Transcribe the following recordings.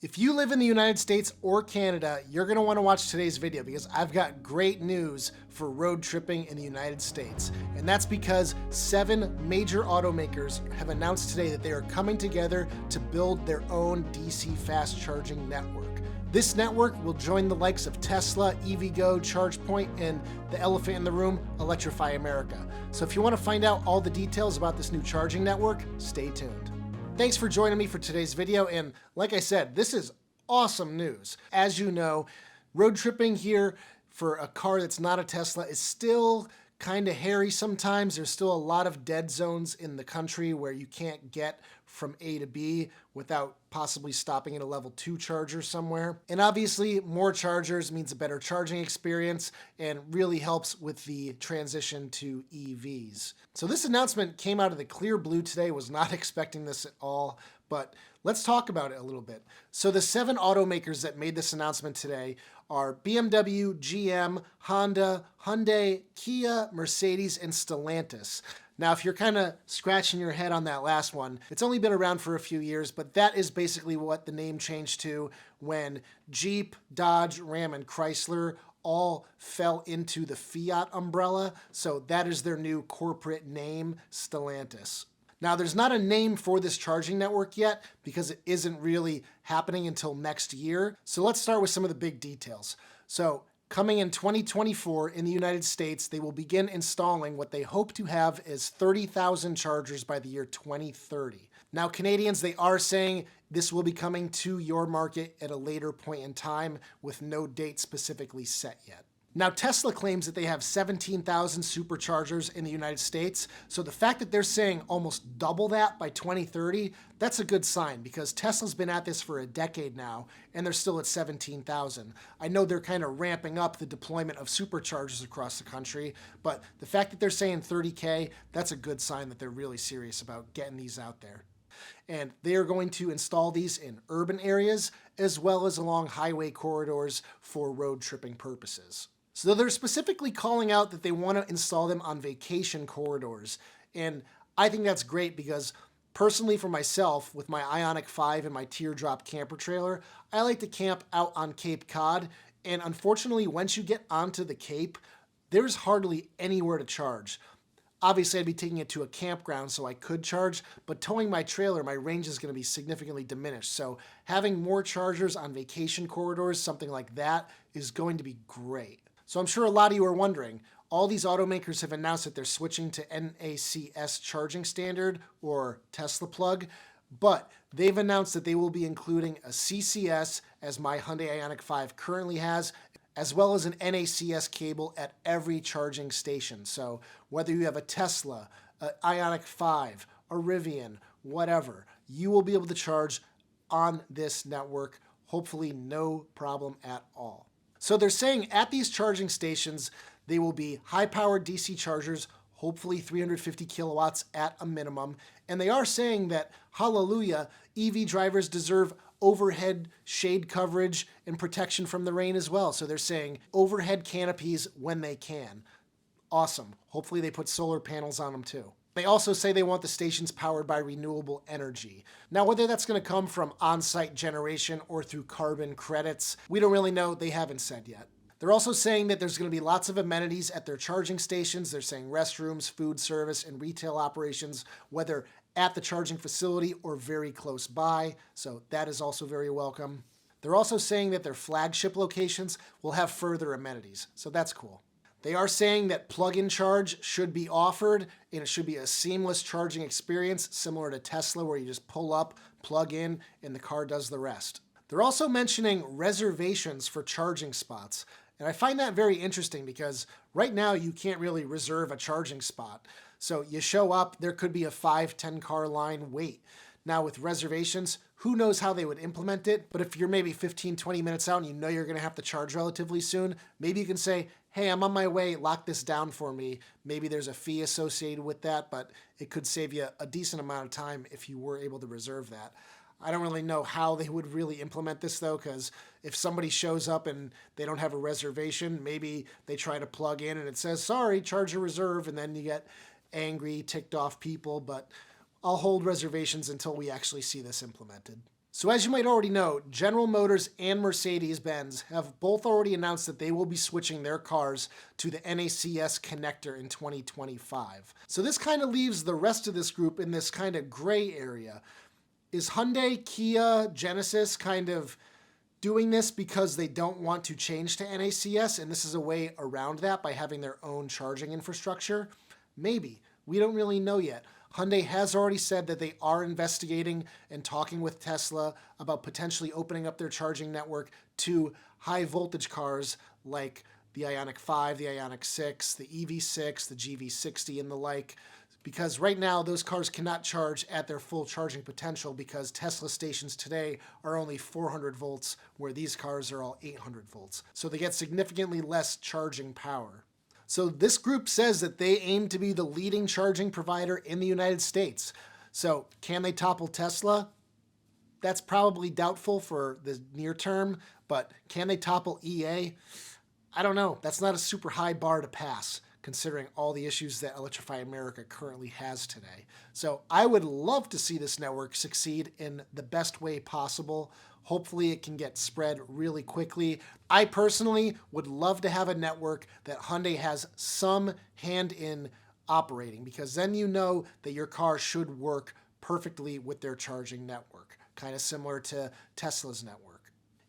If you live in the United States or Canada, you're going to want to watch today's video because I've got great news for road tripping in the United States. And that's because 7 major automakers have announced today that they are coming together to build their own DC fast charging network. This network will join the likes of Tesla, EVgo, ChargePoint, and the elephant in the room, Electrify America. So if you want to find out all the details about this new charging network, stay tuned. Thanks for joining me for today's video, and like I said, this is awesome news. As you know, road tripping here for a car that's not a Tesla is still kind of hairy sometimes. There's still a lot of dead zones in the country where you can't get from A to B without possibly stopping at a level 2 charger somewhere. And obviously, more chargers means a better charging experience and really helps with the transition to EVs. So this announcement came out of the clear blue today. Was not expecting this at all, but let's talk about it a little bit. So the 7 automakers that made this announcement today are BMW, GM, Honda, Hyundai, Kia, Mercedes, and Stellantis. Now, if you're kind of scratching your head on that last one, it's only been around for a few years, but that is basically what the name changed to when Jeep, Dodge, Ram, and Chrysler all fell into the Fiat umbrella. So that is their new corporate name, Stellantis. Now, there's not a name for this charging network yet because it isn't really happening until next year. So let's start with some of the big details. So coming in 2024 in the United States, they will begin installing what they hope to have as 30,000 chargers by the year 2030. Now, Canadians, they are saying this will be coming to your market at a later point in time with no date specifically set yet. Now, Tesla claims that they have 17,000 superchargers in the United States. So the fact that they're saying almost double that by 2030, that's a good sign because Tesla's been at this for a decade now and they're still at 17,000. I know they're kind of ramping up the deployment of superchargers across the country, but the fact that they're saying 30K, that's a good sign that they're really serious about getting these out there. And they are going to install these in urban areas as well as along highway corridors for road tripping purposes. So they're specifically calling out that they want to install them on vacation corridors. And I think that's great because personally for myself, with my Ioniq 5 and my teardrop camper trailer, I like to camp out on Cape Cod. And unfortunately, once you get onto the Cape, there's hardly anywhere to charge. Obviously, I'd be taking it to a campground so I could charge, but towing my trailer, my range is going to be significantly diminished. So having more chargers on vacation corridors, something like that, is going to be great. So I'm sure a lot of you are wondering, all these automakers have announced that they're switching to NACS charging standard or Tesla plug, but they've announced that they will be including a CCS, as my Hyundai Ioniq 5 currently has, as well as an NACS cable at every charging station. So whether you have a Tesla, an Ioniq 5, a Rivian, whatever, you will be able to charge on this network, hopefully no problem at all. So they're saying at these charging stations, they will be high-powered DC chargers, hopefully 350 kilowatts at a minimum. And they are saying that, hallelujah, EV drivers deserve overhead shade coverage and protection from the rain as well. So they're saying overhead canopies when they can. Awesome. Hopefully they put solar panels on them too. They also say they want the stations powered by renewable energy. Now, whether that's going to come from on-site generation or through carbon credits, we don't really know. They haven't said yet. They're also saying that there's going to be lots of amenities at their charging stations. They're saying restrooms, food service, and retail operations, whether at the charging facility or very close by. So that is also very welcome. They're also saying that their flagship locations will have further amenities. So that's cool. They are saying that plug-in charge should be offered, and it should be a seamless charging experience, similar to Tesla, where you just pull up, plug in, and the car does the rest. They're also mentioning reservations for charging spots. And I find that very interesting because right now you can't really reserve a charging spot. So you show up, there could be a 5-10 car line wait. Now with reservations, who knows how they would implement it, but if you're maybe 15-20 minutes out and you know you're going to have to charge relatively soon, maybe you can say, hey, I'm on my way, lock this down for me. Maybe there's a fee associated with that, but it could save you a decent amount of time if you were able to reserve that. I don't really know how they would really implement this though, because if somebody shows up and they don't have a reservation, maybe they try to plug in and it says, sorry, charge your reserve, and then you get angry, ticked off people, but I'll hold reservations until we actually see this implemented. So as you might already know, General Motors and Mercedes-Benz have both already announced that they will be switching their cars to the NACS connector in 2025. So this kind of leaves the rest of this group in this kind of gray area. Is Hyundai, Kia, Genesis kind of doing this because they don't want to change to NACS, and this is a way around that by having their own charging infrastructure? Maybe. We don't really know yet. Hyundai has already said that they are investigating and talking with Tesla about potentially opening up their charging network to high voltage cars like the Ioniq 5, the Ioniq 6, the EV6, the GV60, and the like, because right now those cars cannot charge at their full charging potential because Tesla stations today are only 400 volts, where these cars are all 800 volts. So they get significantly less charging power. So this group says that they aim to be the leading charging provider in the United States. So can they topple Tesla? That's probably doubtful for the near term, but can they topple EA? I don't know. That's not a super high bar to pass, considering all the issues that Electrify America currently has today. So I would love to see this network succeed in the best way possible. Hopefully it can get spread really quickly. I personally would love to have a network that Hyundai has some hand in operating, because then you know that your car should work perfectly with their charging network, kind of similar to Tesla's network.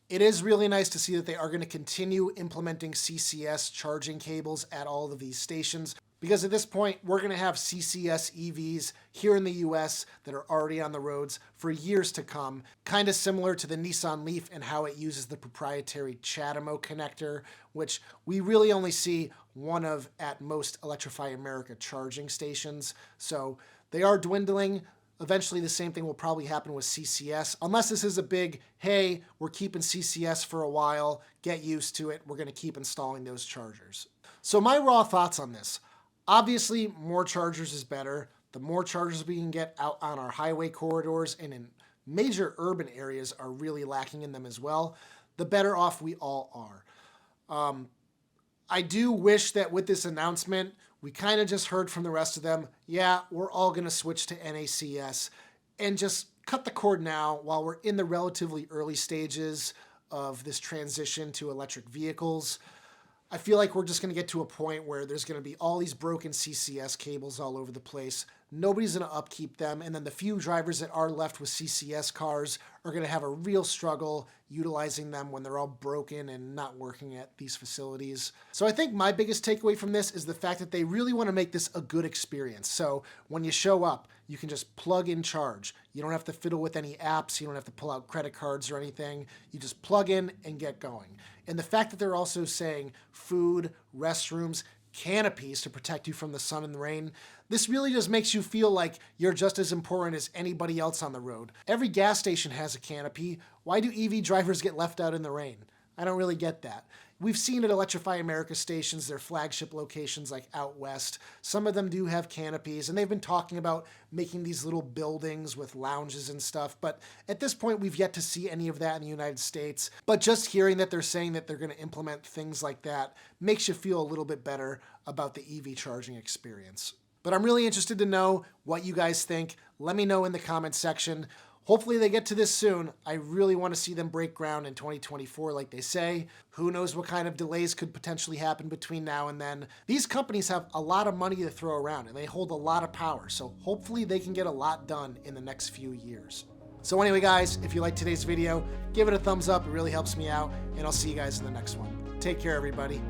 It is really nice to see that they are going to continue implementing CCS charging cables at all of these stations, because at this point, we're going to have CCS EVs here in the US that are already on the roads for years to come, kind of similar to the Nissan Leaf and how it uses the proprietary CHAdeMO connector, which we really only see one of at most Electrify America charging stations. So they are dwindling. Eventually, the same thing will probably happen with CCS, unless this is a big, hey, we're keeping CCS for a while, get used to it, we're going to keep installing those chargers. So my raw thoughts on this. Obviously, more chargers is better. The more chargers we can get out on our highway corridors and in major urban areas are really lacking in them as well, the better off we all are. I do wish that with this announcement, we kind of just heard from the rest of them, yeah, we're all going to switch to NACS, and just cut the cord now while we're in the relatively early stages of this transition to electric vehicles. I feel like we're just going to get to a point where there's going to be all these broken CCS cables all over the place. Nobody's going to upkeep them. And then the few drivers that are left with CCS cars are going to have a real struggle utilizing them when they're all broken and not working at these facilities. So I think my biggest takeaway from this is the fact that they really want to make this a good experience. So when you show up, you can just plug in charge. You don't have to fiddle with any apps. You don't have to pull out credit cards or anything. You just plug in and get going. And the fact that they're also saying food, restrooms, canopies to protect you from the sun and the rain, this really just makes you feel like you're just as important as anybody else on the road. Every gas station has a canopy. Why do EV drivers get left out in the rain? I don't really get that. We've seen at Electrify America stations, their flagship locations like out west, some of them do have canopies, and they've been talking about making these little buildings with lounges and stuff, but at this point we've yet to see any of that in the United States. But just hearing that they're saying that they're going to implement things like that makes you feel a little bit better about the EV charging experience. But I'm really interested to know what you guys think. Let me know in the comments section. Hopefully they get to this soon. I really want to see them break ground in 2024 like they say. Who knows what kind of delays could potentially happen between now and then. These companies have a lot of money to throw around and they hold a lot of power, so hopefully they can get a lot done in the next few years. So anyway guys, if you liked today's video, give it a thumbs up, it really helps me out, and I'll see you guys in the next one. Take care everybody.